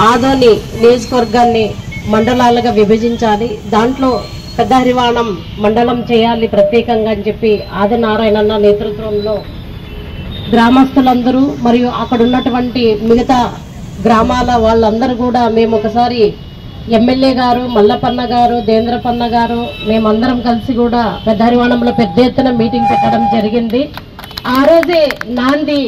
ఆదోని నియోజకవర్గాన్ని మండలాలుగా విభజించాలి, దాంట్లో పెద్ద హరివాణం మండలం చేయాలి ప్రత్యేకంగా అని చెప్పి ఆదినారాయణన్న నేతృత్వంలో గ్రామస్తులందరూ మరియు అక్కడ ఉన్నటువంటి మిగతా గ్రామాల వాళ్ళందరూ కూడా మేము ఒకసారి ఎమ్మెల్యే గారు, మల్లపన్న గారు, దేంద్రపన్న గారు మేమందరం కలిసి కూడా పెద్ద హరివాణంలో పెద్ద ఎత్తున మీటింగ్ పెట్టడం జరిగింది. ఆ రోజే నాంది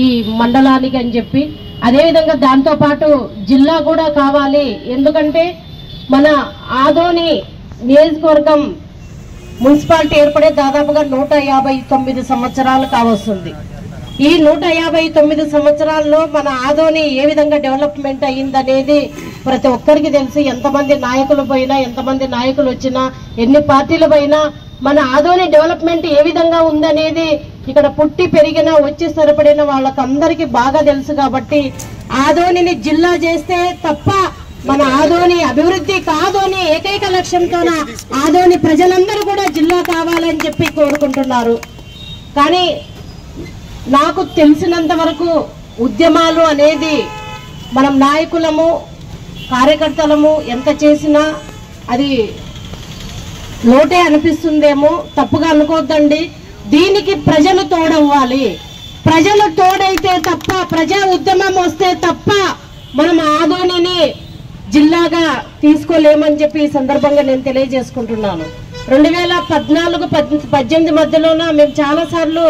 ఈ మండలానికి అని చెప్పి, అదేవిధంగా దాంతోపాటు జిల్లా కూడా కావాలి. ఎందుకంటే మన ఆదోని నియోజకవర్గం మున్సిపాలిటీ ఏర్పడే దాదాపుగా 159 సంవత్సరాలు కావస్తుంది. ఈ 159 సంవత్సరాల్లో మన ఆదోని ఏ విధంగా డెవలప్మెంట్ అయ్యిందనేది ప్రతి ఒక్కరికి తెలిసి, ఎంతమంది నాయకులు పోయినా, ఎంతమంది నాయకులు వచ్చినా, ఎన్ని పార్టీలు పోయినా మన ఆదోని డెవలప్మెంట్ ఏ విధంగా ఉందనేది ఇక్కడ పుట్టి పెరిగిన వచ్చి స్థిరపడిన వాళ్ళకందరికీ బాగా తెలుసు. కాబట్టి ఆదోనిని జిల్లా చేస్తే తప్ప మన ఆదోని అభివృద్ధి కాదు అని ఏకైక లక్ష్యంతోన ఆదోని ప్రజలందరూ కూడా జిల్లా కావాలని చెప్పి కోరుకుంటున్నారు. కానీ నాకు తెలిసినంత వరకు ఉద్యమాలు అనేది మనం నాయకులము, కార్యకర్తలము ఎంత చేసినా అది లోటే అనిపిస్తుందేమో, తప్పుగా అనుకోవద్దండి. దీనికి ప్రజలు తోడవ్వాలి. ప్రజలు తోడైతే తప్ప, ప్రజా ఉద్యమం వస్తే తప్ప మనం ఆదోనిని జిల్లాగా తీసుకోలేమని చెప్పి ఈ సందర్భంగా నేను తెలియజేసుకుంటున్నాను. 2014-18 మధ్యలోన మేము చాలా సార్లు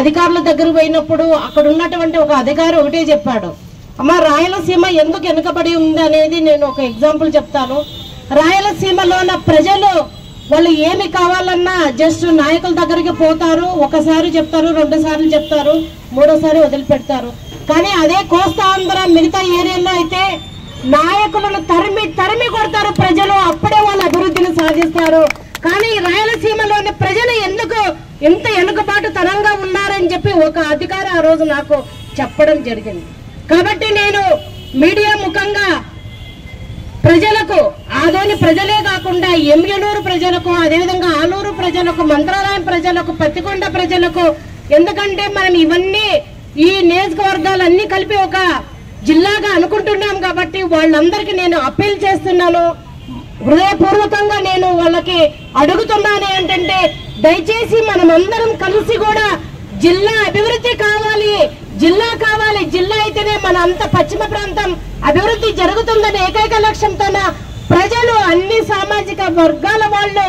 అధికారుల దగ్గర పోయినప్పుడు అక్కడ ఉన్నటువంటి ఒక అధికారి ఒకటే చెప్పాడు, అమ్మ రాయలసీమ ఎందుకు వెనుకబడి ఉంది అనేది నేను ఒక ఎగ్జాంపుల్ చెప్తాను. రాయలసీమలోన ప్రజలు వాళ్ళు ఏమి కావాలన్నా జస్ట్ నాయకుల దగ్గరికి పోతారు, ఒకసారి చెప్తారు, 2 సార్లు చెప్తారు, 3ఓసారి వదిలిపెడతారు. కానీ అదే కోస్తా ఆంధ్ర మిగతా ఏరియాలో అయితే నాయకులను తరిమి కొడతారు ప్రజలు, అప్పుడే వాళ్ళు అభివృద్ధిని సాధిస్తారు. కానీ రాయలసీమలోని ప్రజలు ఎందుకు ఇంత వెనుకబాటు తరంగా ఉన్నారని చెప్పి ఒక అధికారి ఆ రోజు నాకు చెప్పడం జరిగింది. కాబట్టి నేను మీడియా ముఖంగా ప్రజలకు, ఆదోని ప్రజలే కాకుండా ఎమ్మిగనూరు ప్రజలకు, అదేవిధంగా ఆలూరు ప్రజలకు, మంత్రాలయం ప్రజలకు, పత్తికొండ ప్రజలకు, ఎందుకంటే మనం ఇవన్నీ ఈ నియోజకవర్గాలన్నీ కలిపి ఒక జిల్లాగా అనుకుంటున్నాం కాబట్టి వాళ్ళందరికీ నేను అప్పీల్ చేస్తున్నాను. హృదయపూర్వకంగా నేను వాళ్ళకి అడుగుతున్నాను ఏంటంటే, దయచేసి మనం అందరం కలిసి కూడా జిల్లా అభివృద్ధి కావాలి, జిల్లా కావాలి. జిల్లా అయితేనే మన అంత పశ్చిమ ప్రాంతం అభివృద్ధి జరుగుతుందని ఏకైక లక్ష్యంతో ప్రజలు, అన్ని సామాజిక వర్గాల వాళ్ళు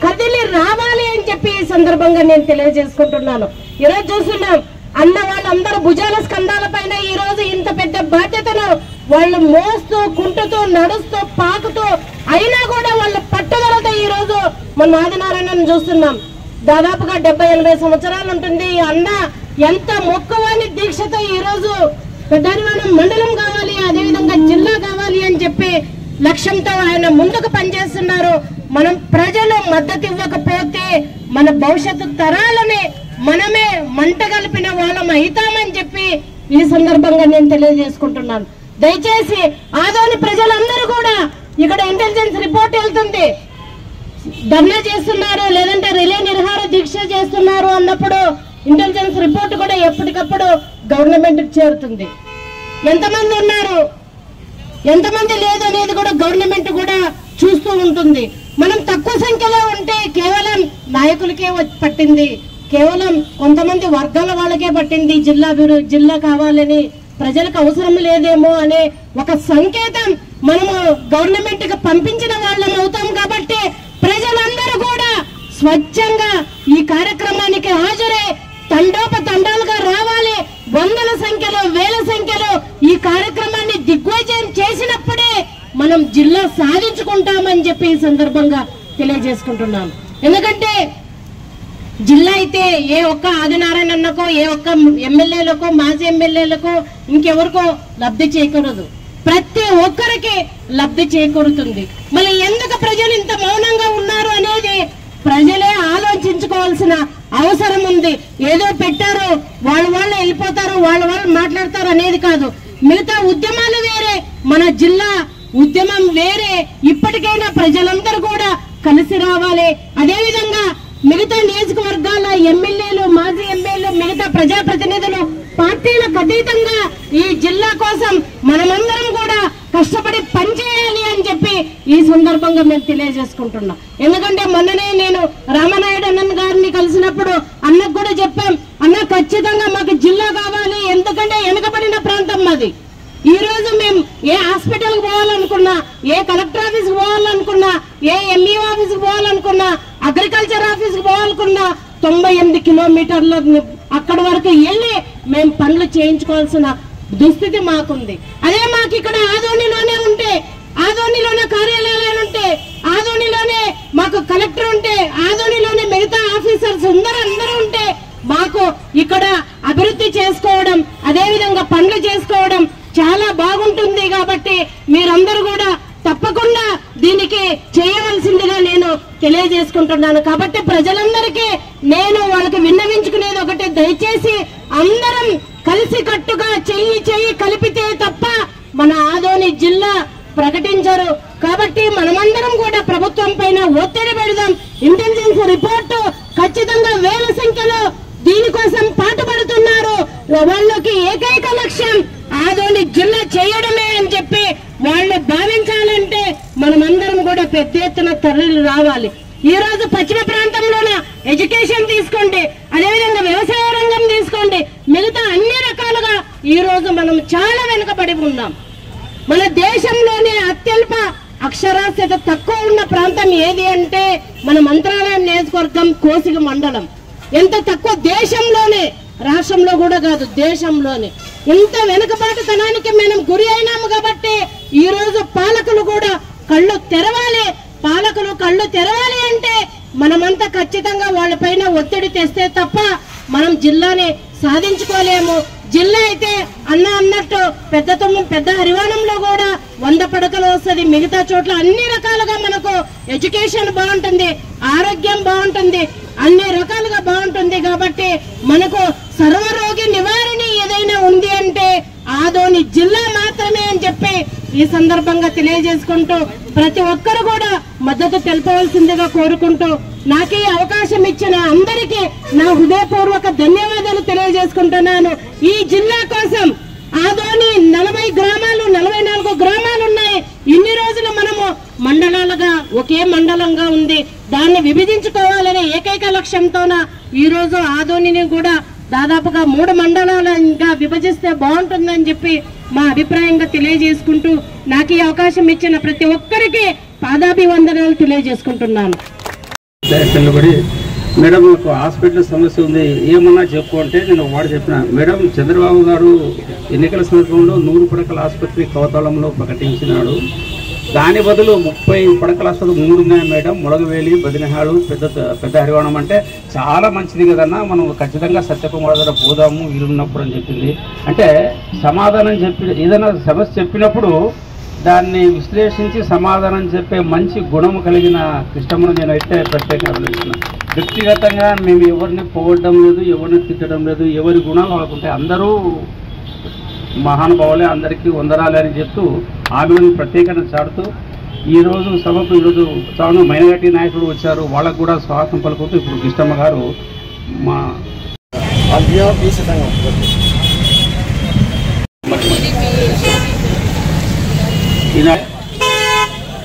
కదిలి రావాలి అని చెప్పి ఈ సందర్భంగా నేను తెలియజేసుకుంటున్నాను. ఈరోజు చూస్తున్నాం అన్న వాళ్ళందరూ భుజాల స్కంధాల పైన ఈ రోజు ఇంత పెద్ద బాధ్యతను వాళ్ళు మోస్తూ, కుంటుతూ, నడుస్తూ, పాకుతూ, అయినా కూడా వాళ్ళ పట్టుదలతో ఈ రోజు మన ఆదినారాయణను చూస్తున్నాం. దాదాపుగా 70-80 సంవత్సరాలు ఉంటుంది. అన్న ఎంత మొక్కువని దీక్షతో ఈ రోజు పెద్ద హరివాణం మండలం కావాలి, అదేవిధంగా జిల్లా కావాలి అని చెప్పి లక్ష్యంతో ఆయన ముందుకు పనిచేస్తున్నారు. మనం ప్రజలు మద్దతు ఇవ్వకపోతే మన భవిష్యత్తు తరాలని మనమే మంట కలిపిన వాళ్ళం అవుతామని చెప్పి ఈ సందర్భంగా నేను తెలియజేసుకుంటున్నాను. దయచేసి ఆదోని ప్రజలందరూ కూడా, ఇక్కడ ఇంటెలిజెన్స్ రిపోర్ట్ వెళ్తుంది, ధర్నా చేస్తున్నారు లేదంటే రిలే నిర్హార దీక్ష చేస్తున్నారు అన్నప్పుడు ఇంటెలిజెన్స్ రిపోర్ట్ కూడా ఎప్పటికప్పుడు గవర్నమెంట్ చేరుతుంది. ఎంతమంది ఉన్నారు, ఎంతమంది లేదు అనేది కూడా గవర్నమెంట్ కూడా చూస్తూ ఉంటుంది. మనం తక్కువ సంఖ్యలో ఉంటే కేవలం నాయకులకే పట్టింది, కేవలం కొంతమంది వర్గాల వాళ్ళకే పట్టింది జిల్లా కావాలని, ప్రజలకు అవసరం లేదేమో అనే ఒక సంకేతం మనము గవర్నమెంట్ కి పంపించిన వాళ్ళం అవుతాం. కాబట్టి ప్రజలందరూ కూడా స్వచ్ఛంగా ఈ కార్యక్రమానికి హాజరై తండోపతండాలుగా రావాలి. వందల సంఖ్యలో, వేల సంఖ్యలో ఈ కార్యక్రమాన్ని దిగ్విజయం చేసినప్పుడే మనం జిల్లా సాధించుకుంటామని చెప్పి ఈ సందర్భంగా తెలియజేసుకుంటున్నాను. ఎందుకంటే జిల్లా అయితే ఏ ఒక్క ఆదినారాయణన్నకో, ఏ ఒక్క ఎమ్మెల్యేలకో, మాజీ ఎమ్మెల్యేలకో, ఇంకెవరికో లబ్ధి చేకూరదు, ప్రతి ఒక్కరికి లబ్ధి చేకూరుతుంది. మళ్ళీ ఎందుకు ప్రజలు ఇంత మౌనంగా ఉన్నారు అనేది ప్రజలే ఆలోచించుకోవాల్సిన అవసరం ఉంది. ఏదో పెట్టారు, వాళ్ళు వెళ్ళిపోతారు, వాళ్ళు మాట్లాడతారు అనేది కాదు. మిగతా ఉద్యమాలు వేరే, మన జిల్లా ఉద్యమం వేరే. ఇప్పటికైనా ప్రజలందరూ కూడా కలిసి రావాలి. అదేవిధంగా మిగతా నియోజకవర్గాల ఎమ్మెల్యేలు, మాజీ ఎమ్మెల్యేలు, మిగతా ప్రజాప్రతినిధులు పార్టీలకు అతీతంగా ఈ జిల్లా కోసం మనమందరం కూడా సందర్భంగా మేము తెలియజేసుకుంటున్నాం. ఎందుకంటే మొన్ననే నేను రామనాయుడు అన్న గారిని కలిసినప్పుడు అన్నకు కూడా చెప్పాం, అన్న ఖచ్చితంగా మాకు జిల్లా కావాలి, ఎందుకంటే వెనుకబడిన ప్రాంతం మాది. ఈ రోజు మేము ఏ హాస్పిటల్కి పోవాలనుకున్నా, ఏ కలెక్టర్ ఆఫీస్కి పోవాలనుకున్నా, ఏ ఎంఈఓ ఆఫీస్కి పోవాలనుకున్నా, అగ్రికల్చర్ ఆఫీస్కి పోవాలనుకున్నా 98 కిలోమీటర్ల అక్కడి వరకు వెళ్ళి మేము పనులు చేయించుకోవాల్సిన దుస్థితి మాకుంది. అదే మాకు ఇక్కడ ఆదోనిలోనే ఉంటే, ఆదోనిలోనే కార్యాలయాలు ఉంటే, ఆదోనిలోనే మాకు కలెక్టర్ ఉంటే, ఆదోనిలోనే మిగతా ఆఫీసర్స్ అందరూ ఉంటే మాకు ఇక్కడ అభివృద్ధి చేసుకోవడం, అదేవిధంగా పనులు చేసుకోవడం చాలా బాగుంటుంది. కాబట్టి మీరందరూ కూడా తప్పకుండా దీనికి చేయవలసిందిగా నేను తెలియజేసుకుంటున్నాను. కాబట్టి ప్రజలందరికీ నేను వాళ్ళకి విన్నవించుకునేది ఒకటే, దయచేసి అందరం కలిసి కట్టుగా చెయ్యి కలిపితే తప్ప మన ఆదోని జిల్లా ప్రకటించరు. కాబట్టి మనమందరం కూడా ప్రభుత్వం పైన ఒత్తిడి పెడదాం. ఇంటెలిజెన్స్ రిపోర్టు ఖచ్చితంగా వేల సంఖ్యలో దీనికోసం పాటుపడుతున్నారు. వాళ్ళకి ఏకైక లక్ష్యం ఆదోని జిల్లా చేయడమే అని చెప్పి వాళ్ళు భావించాలంటే మనమందరం కూడా పెద్ద ఎత్తున తరలి రావాలి. ఈ రోజు పశ్చిమ ప్రాంతంలోన ఎడ్యుకేషన్ తీసుకోండి, అదేవిధంగా వ్యవసాయ రంగం తీసుకోండి, మిగతా అన్ని రకాలుగా ఈ రోజు మనం చాలా వెనుకబడి ఉన్నాం. మన దేశంలోనే అత్యల్ప అక్షరాస్యత తక్కువ ఉన్న ప్రాంతం ఏది అంటే మన మంత్రాలయం నియోజకవర్గం కోసిగ మండలం. ఎంత తక్కువ, దేశంలోనే, రాష్ట్రంలో కూడా కాదు, దేశంలోనే. ఇంత వెనుకబాటుతనానికి మనం గురి అయినాము. కాబట్టి ఈ రోజు పాలకులు కూడా కళ్ళు తెరవాలి. పాలకులు కళ్ళు తెరవాలి అంటే మనమంతా ఖచ్చితంగా వాళ్ళపైన ఒత్తిడి తెస్తే తప్ప మనం జిల్లాని సాధించుకోలేము. జిల్లా అయితే అన్నట్టు పెద్ద హరివాణంలో కూడా 100 పడకలు వస్తుంది. మిగతా చోట్ల అన్ని రకాలుగా మనకు ఎడ్యుకేషన్ బాగుంటుంది, ఆరోగ్యం బాగుంటుంది, అన్ని రకాలుగా బాగుంటుంది. కాబట్టి మనకు సర్వరోగి నివారణ ఏదైనా ఉంది అంటే ఆదోని జిల్లా మాత్రమే అని చెప్పి ఈ సందర్భంగా తెలియజేసుకుంటూ ప్రతి ఒక్కరు కూడా మద్దతు తెలపవలసిందిగా కోరుకుంటూ నాకు ఈ అవకాశం ఇచ్చిన అందరికీ నా హృదయపూర్వక ధన్యవాదాలు తెలియజేసుకుంటున్నాను. ఈ జిల్లా కోసం ఆదోని 40 గ్రామాలు, 44 గ్రామాలు ఉన్నాయి. ఇన్ని రోజులు మనము మండలాలుగా ఒకే మండలంగా ఉంది, దాన్ని విభజించుకోవాలనే ఏకైక లక్ష్యంతోన ఈ రోజు ఆదోనిని కూడా దాదాపుగా 3 మండలాలుగా విభజిస్తే బాగుంటుందని చెప్పి మా అభిప్రాయంగా తెలియజేసుకుంటూ నాకు ఈ అవకాశం ఇచ్చిన ప్రతి ఒక్కరికి పాదాభివందనాలు తెలియజేసుకుంటున్నాను. మేడం నాకు హాస్పిటల్ సమస్య ఉంది, ఏమన్నా చెప్పు అంటే నేను వాడు చెప్పిన, మేడం చంద్రబాబు గారు ఎన్నికల సందర్భంలో 100 పడకల ఆసుపత్రి కవతాళంలో ప్రకటించినాడు. దాని బదులు 30 పడకల ఆసుపత్రి 3 ఉన్నాయి మేడం, ములగవేలి, బదినహాడు, పెద్ద హరివాణం. అంటే చాలా మంచిది కదన్నా, మనం ఖచ్చితంగా సత్యకుమార్ దగ్గర పోదాము వీలున్నప్పుడు అని చెప్పింది. అంటే సమాధానం చెప్పి ఏదైనా సమస్య చెప్పినప్పుడు దాన్ని విశ్లేషించి సమాధానం చెప్పే మంచి గుణము కలిగిన కృష్ణమ్మను నేను అయితే ప్రత్యేకంగా అభినందిస్తున్నాను. వ్యక్తిగతంగా మేము ఎవరిని పొగడడం లేదు, ఎవరిని తిట్టడం లేదు, ఎవరి గుణాలు వాళ్ళకుంటే అందరూ మహానుభావులే, అందరికీ వందరాలే అని చెప్తూ ఆమెను ప్రత్యేకంగా చాడుతూ ఈరోజు సభకు ఈరోజు తాను మైనారిటీ నాయకులు వచ్చారు, వాళ్ళకు కూడా స్వాగతం పలుకుతూ ఇప్పుడు కృష్ణమ్మ గారు మా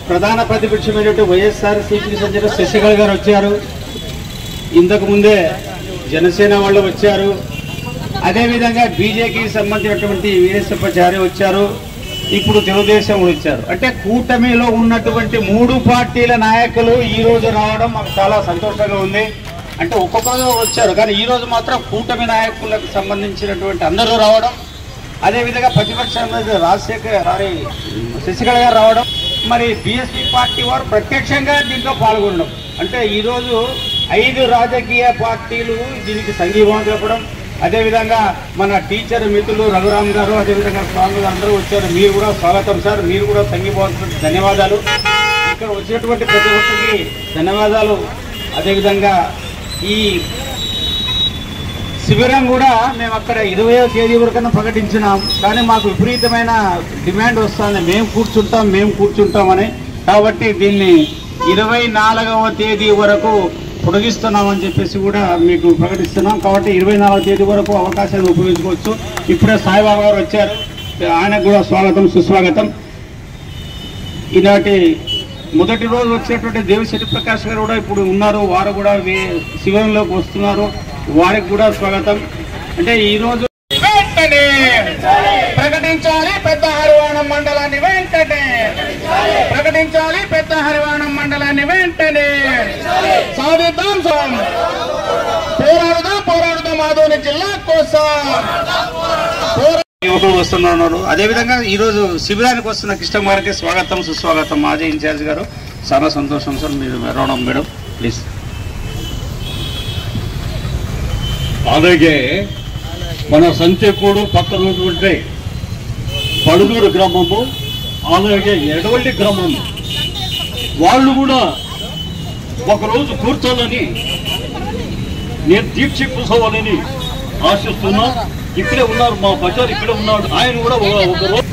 ప్రధాన ప్రతిపక్షమైనటువంటి వైఎస్ఆర్సీపీకి చెందిన శశికళ గారు వచ్చారు, ఇంతకు ముందే జనసేన వాళ్ళు వచ్చారు, అదేవిధంగా బీజేపీకి సంబంధించినటువంటి వీరేశప్పాచారి వచ్చారు, ఇప్పుడు తెలుగుదేశం వచ్చారు. అంటే కూటమిలో ఉన్నటువంటి 3 పార్టీల నాయకులు ఈ రోజు రావడం మాకు చాలా సంతోషంగా ఉంది. అంటే ఒక్కొక్కరు వచ్చారు కానీ ఈ రోజు మాత్రం కూటమి నాయకులకు సంబంధించినటువంటి అందరూ రావడం, అదేవిధంగా ప్రతిపక్షం శశికళ గారు రావడం, మరి బీఎస్పీ పార్టీ వారు ప్రత్యక్షంగా దీంట్లో పాల్గొనడం. అంటే ఈరోజు 5 రాజకీయ పార్టీలు దీనికి సంఘీభావం తెలపడం, అదేవిధంగా మన టీచర్ మిత్రులు రఘురామ్ గారు, అదేవిధంగా స్వామి గారు అందరూ వచ్చారు. మీరు కూడా స్వాగతం సార్, మీరు కూడా సంఘీభావం ధన్యవాదాలు. ఇక్కడ వచ్చినటువంటి ప్రతి ఒక్కరికి ధన్యవాదాలు. అదేవిధంగా ఈ శిబిరం కూడా మేము అక్కడ 20వ తేదీ వరకన్నా ప్రకటించినాం, కానీ మాకు విపరీతమైన డిమాండ్ వస్తుంది, మేము కూర్చుంటామని. కాబట్టి దీన్ని 24వ తేదీ వరకు పొడిగిస్తున్నామని చెప్పేసి కూడా మీకు ప్రకటిస్తున్నాం. కాబట్టి 24వ తేదీ వరకు అవకాశాన్ని ఉపయోగించుకోవచ్చు. ఇప్పుడే సాయిబాబా గారు వచ్చారు, ఆయనకు కూడా స్వాగతం సుస్వాగతం. ఈనాటి మొదటి రోజు వచ్చినటువంటి దేవిశెట్టి ప్రకాష్ గారు కూడా ఇప్పుడు ఉన్నారు. వారు కూడా శిబిరంలోకి వస్తున్నారు. వారికి కూడా స్వాగతం. అంటే ఈరోజు వెంటనే ప్రకటించాలి పెద్ద హరివాణం మండలాన్ని, వెంటనే ప్రకటించాలి పెద్ద హరివాణం మండలాన్ని, వెంటనే సాధిద్దాం. పోరాడుదాం ఆదోని జిల్లా కోసం. యువకులు వస్తున్నారు. అదేవిధంగా ఈరోజు శిబిరానికి వస్తున్న కృష్ణ గారికి స్వాగతం సుస్వాగతం. మాజీ ఇన్ఛార్జ్ గారు చాలా సంతోషం సార్ మీరు రావడం. Madam please. అలాగే మన సంచెకూడు పక్కన ఉన్నటువంటి పడుగూరు గ్రామము, అలాగే ఎడవల్లి గ్రామము వాళ్ళు కూడా ఒకరోజు కూర్చోవాలని నేను దీక్ష కూర్చోవాలని ఆశిస్తున్నా. ఇక్కడే ఉన్నారు మా బజార్, ఇక్కడే ఉన్నాడు ఆయన కూడా ఒక రోజు.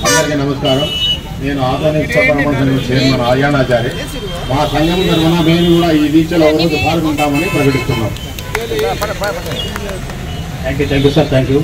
అందరికీ నమస్కారం. నేను ఆధునిక చైర్మన్ ఆర్యానాచారి. మా సంఘం తరఫున మేము కూడా ఈ దీక్షలో ఒకరోజు పాల్గొంటామని ప్రకటిస్తున్నాం. Thank you sir. Thank you.